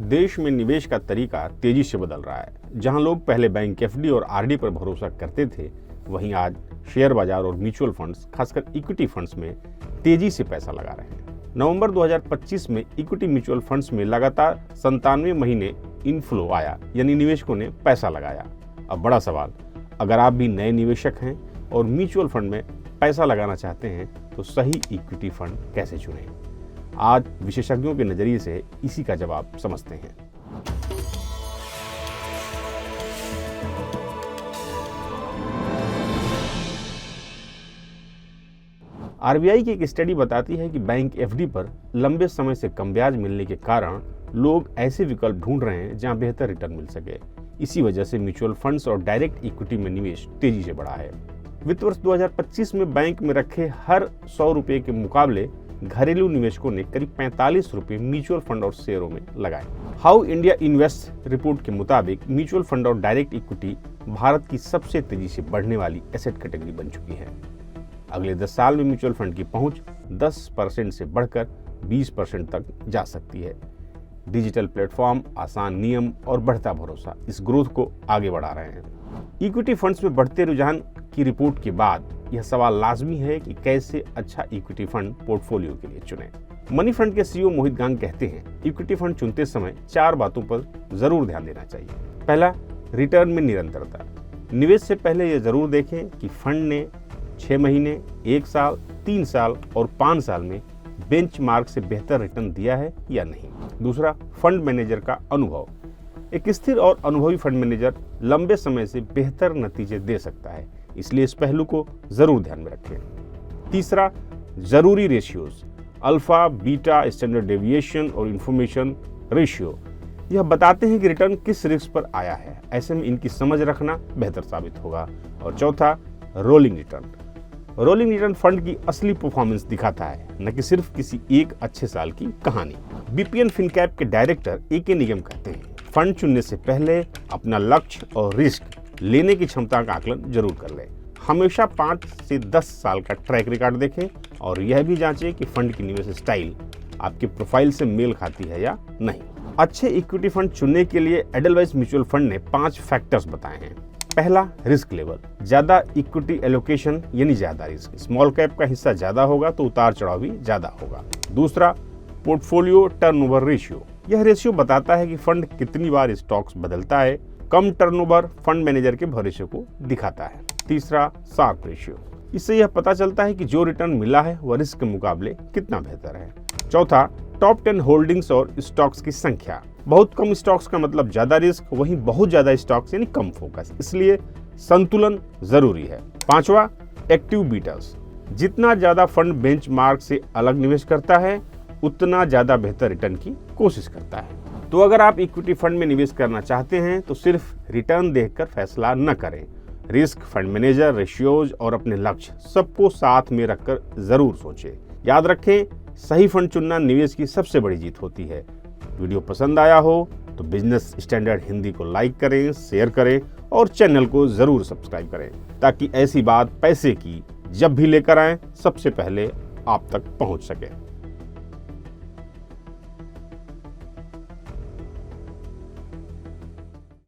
देश में निवेश का तरीका तेजी से बदल रहा है। जहां लोग पहले बैंक एफडी और आरडी पर भरोसा करते थे, वहीं आज शेयर बाजार और म्यूचुअल फंड्स, खासकर इक्विटी फंड्स में तेजी से पैसा लगा रहे हैं। नवंबर 2025 में इक्विटी म्यूचुअल फंड्स में लगातार 97 महीने इनफ्लो आया, यानी निवेशकों ने पैसा लगाया। अब बड़ा सवाल, अगर आप भी नए निवेशक हैं और म्यूचुअल फंड में पैसा लगाना चाहते हैं तो सही इक्विटी फंड कैसे चुनें? आज विशेषज्ञों के नजरिए से इसी का जवाब समझते हैं। आरबीआई की एक स्टडी बताती है कि बैंक एफडी पर लंबे समय से कम ब्याज मिलने के कारण लोग ऐसे विकल्प ढूंढ रहे हैं जहां बेहतर रिटर्न मिल सके। इसी वजह से म्यूचुअल फंड्स और डायरेक्ट इक्विटी में निवेश तेजी से बढ़ा है। वित्त वर्ष 2025 में बैंक में रखे हर 100 रुपए के मुकाबले घरेलू निवेशकों ने करीब 45 रुपए म्यूचुअल फंड और शेयरों में लगाए। हाउ इंडिया इन्वेस्ट रिपोर्ट के मुताबिक म्यूचुअल फंड और डायरेक्ट इक्विटी भारत की सबसे तेजी से बढ़ने वाली एसेट कैटेगरी बन चुकी है। अगले 10 साल में म्यूचुअल फंड की पहुंच 10% से बढ़कर 20% तक जा सकती है। डिजिटल प्लेटफॉर्म, आसान नियम और बढ़ता भरोसा इस ग्रोथ को आगे बढ़ा रहे हैं। इक्विटी फंड्स में बढ़ते रुझान की रिपोर्ट के बाद यह सवाल लाजमी है कि कैसे अच्छा इक्विटी फंड पोर्टफोलियो के लिए चुनें। मनी फंड के सीईओ मोहित गांग कहते हैं, इक्विटी फंड चुनते समय 4 बातों पर जरूर ध्यान देना चाहिए। पहला, रिटर्न में निरंतरता। निवेश से पहले यह जरूर देखें कि फंड ने 6 महीने, 1 साल, 3 साल और 5 साल में बेंचमार्क से बेहतर रिटर्न दिया है या नहीं। दूसरा, फंड मैनेजर का अनुभव। एक स्थिर और अनुभवी फंड मैनेजर लंबे समय से बेहतर नतीजे दे सकता है, इसलिए इस पहलू को जरूर ध्यान में रखें। तीसरा, जरूरी ratios, alpha, beta, standard deviation और इंफॉर्मेशन रेशियो यह बताते हैं कि रिटर्न किस रिस्क पर आया है। ऐसे में इनकी समझ रखना बेहतर साबित होगा। और चौथा, rolling return. Rolling return fund की असली परफॉर्मेंस दिखाता है, न कि सिर्फ किसी एक अच्छे साल की कहानी। बीपीएन फिनकैप के डायरेक्टर एके निगम कहते हैं, फंड चुनने से पहले अपना लक्ष्य और रिस्क लेने की क्षमता का आकलन जरूर कर लें। हमेशा 5 से 10 साल का ट्रैक रिकॉर्ड देखें और यह भी जांचें कि फंड की निवेश स्टाइल आपके प्रोफाइल से मेल खाती है या नहीं। अच्छे इक्विटी फंड चुनने के लिए एडलवाइस म्यूचुअल फंड ने 5 फैक्टर्स बताए हैं। पहला, रिस्क लेवल। ज्यादा इक्विटी एलोकेशन यानी ज्यादा रिस्क। स्मॉल कैप का हिस्सा ज्यादा होगा तो उतार चढ़ाव भी ज्यादा होगा। दूसरा, पोर्टफोलियो टर्नओवर रेशियो। यह रेशियो बताता है कि फंड कितनी बार स्टॉक्स बदलता है। कम टर्नओवर फंड मैनेजर के भरोसे को दिखाता है। तीसरा, शार्प रेशियो। इससे यह पता चलता है कि जो रिटर्न मिला है वह रिस्क के मुकाबले कितना बेहतर है। चौथा, टॉप 10 होल्डिंग्स और स्टॉक्स की संख्या। बहुत कम स्टॉक्स का मतलब ज्यादा रिस्क, वहीं बहुत ज्यादा स्टॉक्स यानी कम फोकस, इसलिए संतुलन जरूरी है। पांचवा, एक्टिव बीटास। जितना ज्यादा फंड बेंचमार्क से अलग निवेश करता है उतना ज्यादा बेहतर रिटर्न की कोशिश करता है। तो अगर आप इक्विटी फंड में निवेश करना चाहते हैं तो सिर्फ रिटर्न देखकर फैसला न करें। रिस्क, फंड मैनेजर, रेशियोज और अपने लक्ष्य सबको साथ में रखकर जरूर सोचें। याद रखें, सही फंड चुनना निवेश की सबसे बड़ी जीत होती है। वीडियो पसंद आया हो तो बिजनेस स्टैंडर्ड हिंदी को लाइक करें, शेयर करें और चैनल को जरूर सब्सक्राइब करें, ताकि ऐसी बात पैसे की जब भी लेकर आए सबसे पहले आप तक पहुंच सके।